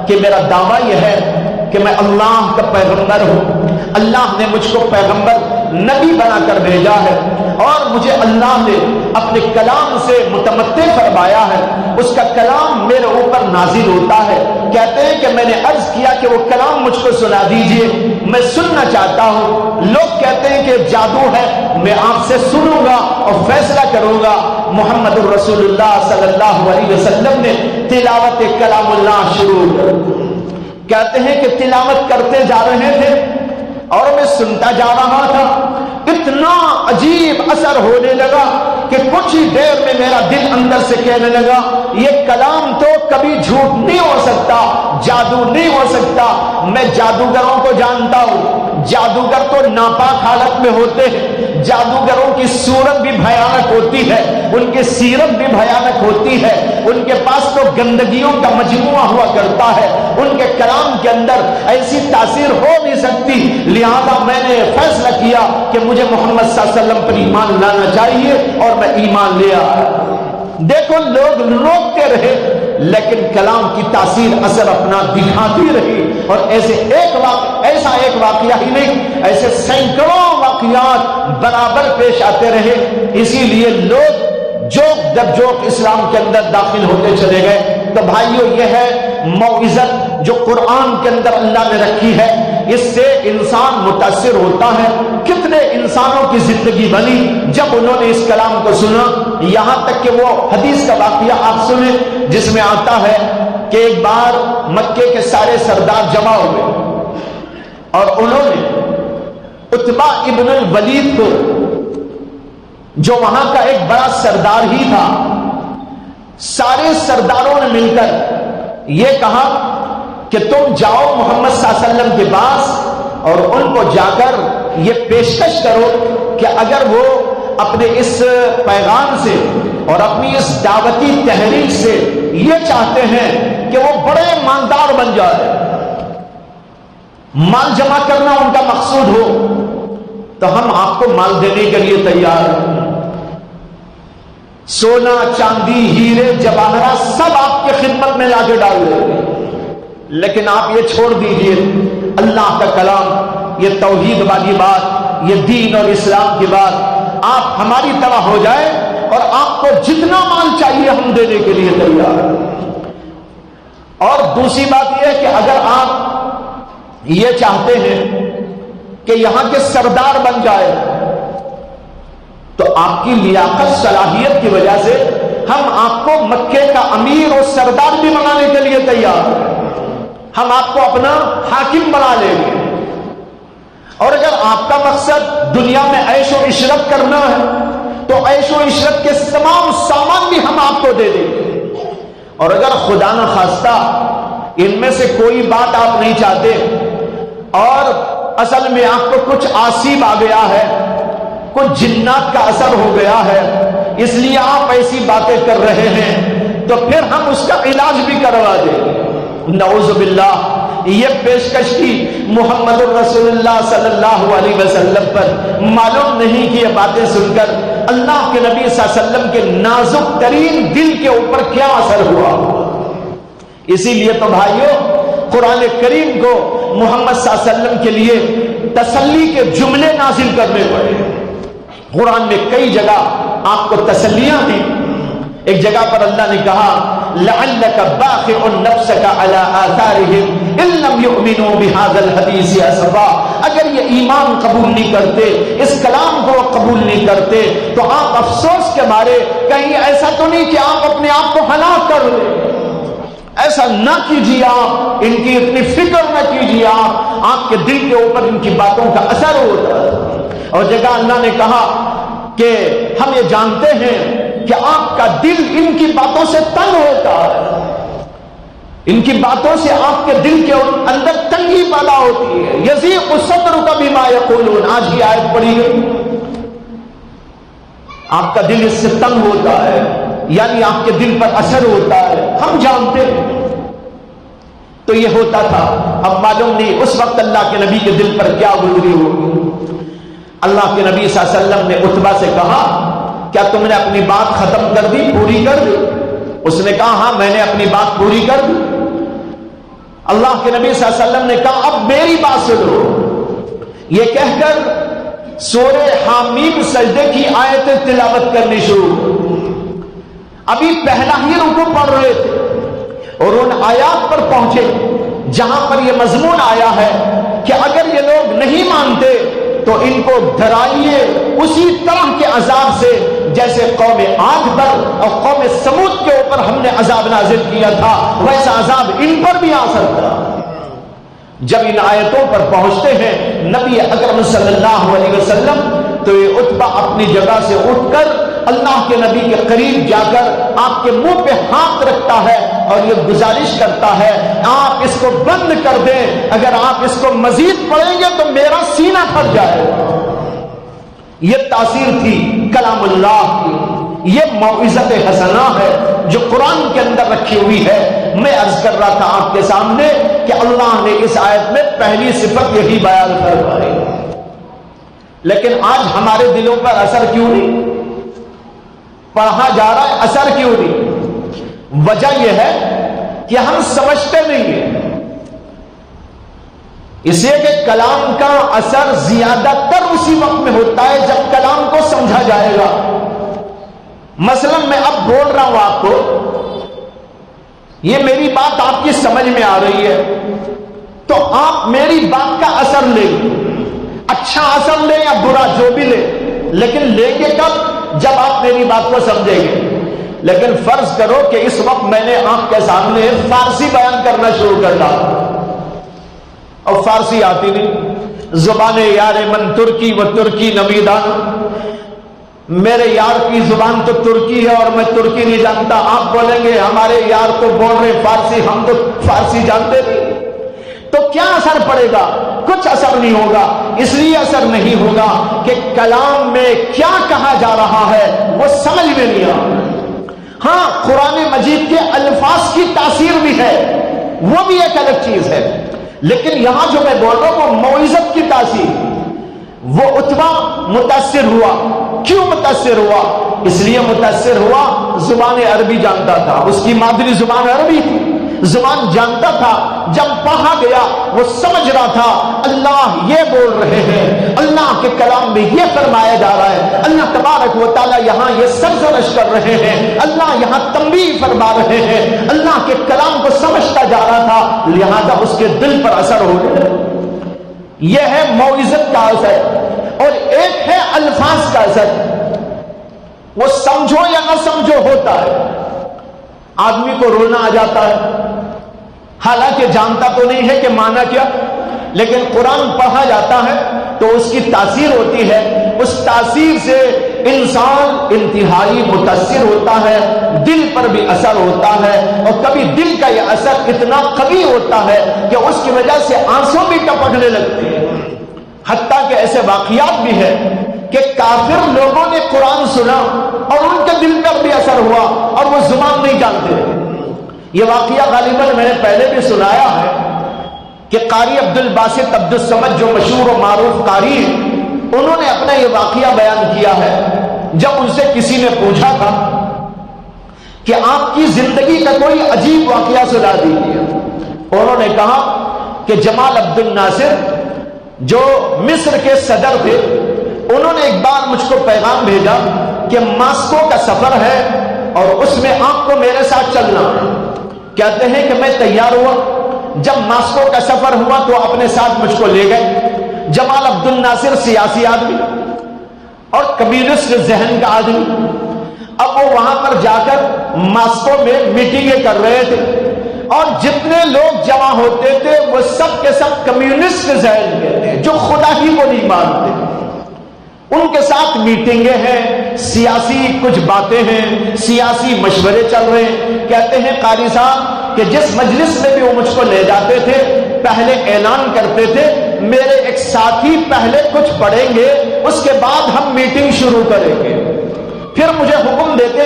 کہ میرا دعویٰ یہ ہے کہ میں اللہ کا پیغمبر ہوں، اللہ نے مجھ کو پیغمبر نبی بنا کر بھیجا ہے اور مجھے اللہ نے اپنے کلام سے متمتع فرمایا ہے، اس کا کلام میرے اوپر نازل ہوتا ہے۔ کہتے ہیں کہ میں نے عرض کیا کہ وہ کلام مجھ کو سنا دیجئے، میں سننا چاہتا ہوں۔ لوگ کہتے ہیں کہ جادو ہے، میں آپ سے سنوں گا اور فیصلہ کروں گا۔ محمد رسول اللہ صلی اللہ علیہ وسلم نے تلاوت کلام اللہ شروع کر، کہتے ہیں کہ تلاوت کرتے جا رہے تھے اور میں سنتا جا رہا تھا، اتنا عجیب اثر ہونے لگا کہ کچھ ہی دیر میں میرا دل اندر سے کہنے لگا یہ کلام تو کبھی جھوٹ نہیں ہو سکتا، جادو نہیں ہو سکتا۔ میں جادوگروں کو جانتا ہوں، جادوگر تو ناپاک حالت میں ہوتے ہیں، جادوگروں کی صورت بھی بھیانک ہوتی ہے، ان کی سیرت بھی بھیانک ہوتی ہے، ان کے پاس تو گندگیوں کا مجموعہ ہوا کرتا ہے، ان کے کلام کے اندر ایسی تاثیر ہو نہیں سکتی۔ لہذا میں نے فیصلہ کیا کہ مجھے محمد صلی اللہ علیہ وسلم پر ایمان لانا چاہیے اور میں ایمان لے آیا۔ دیکھو لوگ روکتے رہے لیکن کلام کی تاثیر اثر اپنا دکھاتی رہی، اور ایسا ایک واقعہ ہی نہیں، ایسے سینکڑوں واقعات برابر پیش آتے رہے۔ اسی لیے لوگ جب اسلام کے اندر داخل ہوتے چلے گئے تو بھائیو یہ ہے موعظت جو قرآن کے اندر اللہ نے رکھی ہے، اس سے انسان متاثر ہوتا ہے۔ کتنے انسانوں کی زندگی بنی جب انہوں نے اس کلام کو سنا، یہاں تک کہ وہ حدیث کا واقعہ آپ سنیں جس میں آتا ہے کہ ایک بار مکے کے سارے سردار جمع ہوئے اور انہوں نے عتبہ ابن الولید کو، جو وہاں کا ایک بڑا سردار ہی تھا، سارے سرداروں نے مل کر یہ کہا کہ تم جاؤ محمد صلی اللہ علیہ وسلم کے پاس اور ان کو جا کر یہ پیشکش کرو کہ اگر وہ اپنے اس پیغام سے اور اپنی اس دعوتی تحریک سے یہ چاہتے ہیں کہ وہ بڑے مالدار بن جائے، مال جمع کرنا ان کا مقصود ہو، تو ہم آپ کو مال دینے کے لیے تیار ہیں، سونا چاندی ہیرے جواہرات سب آپ کے خدمت میں لا کے ڈال دیں گے، لیکن آپ یہ چھوڑ دیجئے اللہ کا کلام، یہ توحید والی بات، یہ دین اور اسلام کی بات، آپ ہماری طرح ہو جائے اور آپ کو جتنا مال چاہیے ہم دینے کے لیے تیار ہیں۔ اور دوسری بات یہ ہے کہ اگر آپ یہ چاہتے ہیں کہ یہاں کے سردار بن جائے تو آپ کی لیاقت صلاحیت کی وجہ سے ہم آپ کو مکے کا امیر اور سردار بھی بنانے کے لیے تیار ہیں، ہم آپ کو اپنا حاکم بنا لیں گے۔ اور اگر آپ کا مقصد دنیا میں عیش و عشرت کرنا ہے تو عیش و عشرت کے تمام سامان بھی ہم آپ کو دے دیں گے۔ اور اگر خدا نہ خواستہ ان میں سے کوئی بات آپ نہیں چاہتے اور اصل میں آپ کو کچھ آسیب آ گیا ہے، کچھ جنات کا اثر ہو گیا ہے، اس لیے آپ ایسی باتیں کر رہے ہیں، تو پھر ہم اس کا علاج بھی کروا دیں گے۔ نعوذ باللہ، یہ پیشکش کی محمد الرسول اللہ صلی اللہ علیہ وسلم پر۔ معلوم نہیں کہ یہ باتیں سن کر اللہ کے نبی صلی اللہ علیہ وسلم کے نازک ترین دل کے اوپر کیا اثر ہوا۔ اسی لیے تو بھائیوں، قرآن کریم کو محمد صلی اللہ علیہ وسلم کے لیے تسلی کے جملے نازل کرنے پڑے۔ قرآن میں کئی جگہ آپ کو تسلیاں دی۔ ایک جگہ پر اللہ نے کہا لعلک باخع نفسک علی آثارہم ان لم یؤمنوا بہذا الحدیث اسفا، اگر یہ ایمان قبول نہیں کرتے، اس کلام کو قبول نہیں کرتے، تو آپ افسوس کے مارے کہیں ایسا تو نہیں کہ آپ اپنے آپ کو ہلاک کر لیں۔ ایسا نہ کیجیے، آپ ان کی اتنی فکر نہ کیجیے، آپ کے دل کے اوپر ان کی باتوں کا اثر ہوتا ہے۔ اور جگہ اللہ نے کہا کہ ہم یہ جانتے ہیں کہ آپ کا دل ان کی باتوں سے تنگ ہوتا ہے، ان کی باتوں سے آپ کے دل کے اندر تنگی پیدا ہوتی ہے۔ یضیق صدرک بما یقولون، آج ہی آیت پڑھی گئی، آپ کا دل اس سے تنگ ہوتا ہے، یعنی آپ کے دل پر اثر ہوتا ہے، ہم جانتے ہیں۔ تو یہ ہوتا تھا، اب معلوم نہیں اس وقت اللہ کے نبی کے دل پر کیا گزری ہوگی۔ اللہ کے نبی صلی اللہ علیہ وسلم نے عتبہ سے کہا کیا تم نے اپنی بات ختم کر دی، پوری کر دی؟ اس نے کہا ہاں میں نے اپنی بات پوری کر دی۔ اللہ کے نبی صلی اللہ علیہ وسلم نے کہا اب میری بات سنو، یہ کہہ کر سورہ حامیم سجدے کی آیتیں تلاوت کرنی شروع۔ ابھی پہلا ہی رکوع پڑھ رہے تھے اور ان آیات پر پہنچے جہاں پر یہ مضمون آیا ہے کہ اگر یہ لوگ نہیں مانتے تو ان کو ڈرائیے اسی طرح کے عذاب سے جیسے قوم عاد پر اور قوم سمود کے اوپر ہم نے عذاب نازل کیا تھا، ویسا عذاب ان پر بھی آ سکتا۔ جب ان آیتوں پر پہنچتے ہیں نبی اکرم صلی اللہ علیہ وسلم تو یہ عتبہ اپنی جگہ سے اٹھ کر اللہ کے نبی کے قریب جا کر آپ کے منہ پہ ہاتھ رکھتا ہے اور یہ گزارش کرتا ہے آپ اس کو بند کر دیں، اگر آپ اس کو مزید پڑھیں گے تو میرا سینہ پھٹ جائے گا۔ یہ تاثیر تھی کلام اللہ کی، یہ موعظت حسنہ ہے جو قرآن کے اندر رکھی ہوئی ہے۔ میں عرض کر رہا تھا آپ کے سامنے کہ اللہ نے اس آیت میں پہلی صفت یہی بیان فرمائی، لیکن آج ہمارے دلوں پر اثر کیوں نہیں پڑھا جا رہا ہے؟ اثر کیوں نہیں؟ وجہ یہ ہے کہ ہم سمجھتے نہیں ہیں، اس لیے کہ کلام کا اثر زیادہ تر اسی وقت میں ہوتا ہے جب کلام کو سمجھا جائے گا۔ مثلا میں اب بول رہا ہوں آپ کو، یہ میری بات آپ کی سمجھ میں آ رہی ہے تو آپ میری بات کا اثر لیں، اچھا اثر لیں یا برا جو بھی لیں، لیکن لیں گے کب؟ جب آپ میری بات کو سمجھیں گے۔ لیکن فرض کرو کہ اس وقت میں نے آپ کے سامنے فارسی بیان کرنا شروع کر دیا اور فارسی آتی نہیں، زبان یار من ترکی و ترکی نمیدان، میرے یار کی زبان تو ترکی ہے اور میں ترکی نہیں جانتا۔ آپ بولیں گے ہمارے یار تو بول رہے فارسی، ہم تو فارسی جانتے نہیں، تو کیا اثر پڑے گا؟ کچھ اثر نہیں ہوگا۔ اس لیے اثر نہیں ہوگا کہ کلام میں کیا کہا جا رہا ہے وہ سمجھ میں نہیں آ۔ ہاں قرآن مجید کے الفاظ کی تاثیر بھی ہے، وہ بھی ایک الگ چیز ہے، لیکن یہاں جو میں بول رہا ہوں وہ موعظت کی تاثیر۔ وہ عتبہ متاثر ہوا، کیوں متاثر ہوا؟ اس لیے متاثر ہوا زبان عربی جانتا تھا، اس کی مادری زبان عربی تھی، زبان جانتا تھا، جب پڑھا گیا وہ سمجھ رہا تھا اللہ یہ بول رہے ہیں، اللہ کے کلام میں یہ فرمایا جا رہا ہے، اللہ تبارک و تعالی یہاں یہ سرزنش کر رہے ہیں، اللہ یہاں تنبیہ فرما رہے ہیں، اللہ کے کلام کو سمجھتا جا رہا تھا، لہذا اس کے دل پر اثر ہو گیا۔ یہ ہے موعظت کا اثر، اور ایک ہے الفاظ کا اثر۔ وہ سمجھو یا نہ سمجھو ہوتا ہے، آدمی کو رونا آ جاتا ہے، حالانکہ جانتا تو نہیں ہے کہ معنی کیا، لیکن قرآن پڑھا جاتا ہے تو اس کی تاثیر ہوتی ہے، اس تاثیر سے انسان انتہائی متاثر ہوتا ہے، دل پر بھی اثر ہوتا ہے، اور کبھی دل کا یہ اثر اتنا قوی ہوتا ہے کہ اس کی وجہ سے آنسوں بھی ٹپکنے لگتے ہیں۔ حتیٰ کہ ایسے واقعات بھی ہیں کہ کافر لوگوں نے قرآن سنا اور ان کے دل پر بھی اثر ہوا اور وہ زبان نہیں جانتے۔ یہ واقعہ غالباً میں نے پہلے بھی سنایا ہے کہ قاری عبد الباسط عبد الصمد جو مشہور و معروف قاری ہیں، انہوں نے اپنا یہ واقعہ بیان کیا ہے۔ جب ان سے کسی نے پوچھا تھا کہ آپ کی زندگی کا کوئی عجیب واقعہ سنا دیجیے، انہوں نے کہا کہ جمال عبد الناصر جو مصر کے صدر تھے، انہوں نے ایک بار مجھ کو پیغام بھیجا کہ ماسکو کا سفر ہے اور اس میں آپ کو میرے ساتھ چلنا ہے۔ کہتے ہیں کہ میں تیار ہوا، جب ماسکو کا سفر ہوا تو اپنے ساتھ مجھ کو لے گئے۔ جمال عبد الناصر سیاسی آدمی اور کمیونسٹ ذہن کا آدمی، اب وہ وہاں پر جا کر ماسکو میں میٹنگیں کر رہے تھے، اور جتنے لوگ جمع ہوتے تھے وہ سب کے سب کمیونسٹ ذہن کے تھے جو خدا ہی کو نہیں مانتے۔ ان کے ساتھ میٹنگیں ہیں، سیاسی کچھ باتیں ہیں، سیاسی مشورے چل رہے ہیں۔ کہتے ہیں قاری صاحب کہ جس مجلس میں بھی وہ مجھ کو لے جاتے تھے، پہلے اعلان کرتے تھے میرے ایک ساتھی پہلے کچھ پڑھیں گے، اس کے بعد ہم میٹنگ شروع کریں گے۔ پھر مجھے حکم دیتے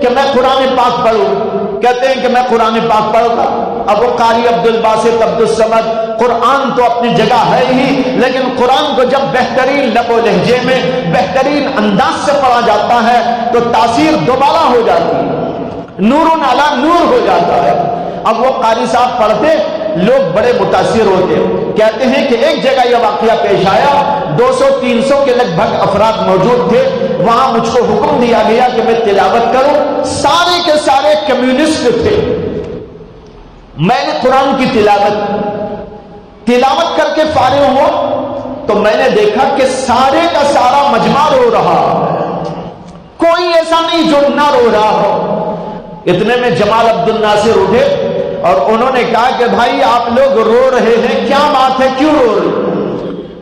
کہ میں قرآن پاک پڑھوں، کہتے ہیں کہ میں قرآن پاک پڑھتا۔ اب وہ قاری عبد الباسط عبد الصمد، قرآن تو اپنی جگہ ہے ہی، لیکن قرآن کو جب بہترین لب و لہجے میں بہترین انداز سے پڑھا جاتا ہے تو تاثیر دوبارہ ہو جاتی ہے، نور علی نور ہو جاتا ہے۔ اب وہ قاری صاحب پڑھتے، لوگ بڑے متاثر ہوتے۔ کہتے ہیں کہ ایک جگہ یہ واقعہ پیش آیا، 200-300 کے لگ بھگ افراد موجود تھے، وہاں مجھ کو حکم دیا گیا کہ میں تلاوت کروں، سارے کے سارے کمیونسٹ تھے۔ میں نے قرآن کی تلاوت کر کے فارغ ہوا تو میں نے دیکھا کہ سارے کا سارا مجمع رو رہا، کوئی ایسا نہیں جو نہ رو رہا ہو۔ اتنے میں جمال عبد الناصر اٹھے اور انہوں نے کہا کہ بھائی آپ لوگ رو رہے ہیں، کیا بات ہے، کیوں رو رہے؟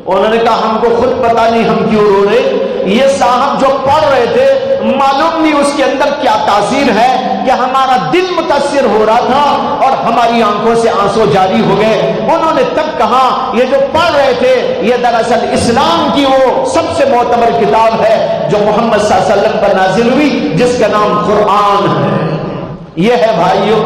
انہوں نے کہا ہم کو خود پتا نہیں ہم کیوں رو رہے، یہ صاحب جو پڑھ رہے تھے معلوم نہیں اس کے اندر کیا تاثیر ہے کہ ہمارا دل متاثر ہو رہا تھا اور ہماری آنکھوں سے آنسو جاری ہو گئے۔ انہوں نے تب کہا یہ جو پڑھ رہے تھے یہ دراصل اسلام کی وہ سب سے معتبر کتاب ہے جو محمد صلی اللہ علیہ وسلم پر نازل ہوئی، جس کا نام قرآن ہے۔ یہ ہے بھائیوں،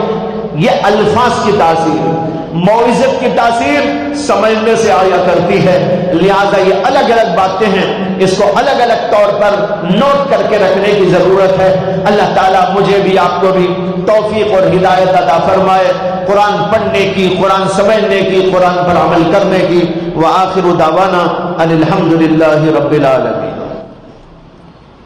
یہ الفاظ کی تاثیر، موعظت کی تاثیر سمجھنے سے آیا کرتی ہے۔ لہذا یہ الگ الگ باتیں ہیں، اس کو الگ الگ طور پر نوٹ کر کے رکھنے کی ضرورت ہے۔ اللہ تعالیٰ مجھے بھی آپ کو بھی توفیق اور ہدایت عطا فرمائے، قرآن پڑھنے کی، قرآن سمجھنے کی، قرآن پر عمل کرنے کی۔ وآخر دعوانا ان الحمد للہ رب العالمین۔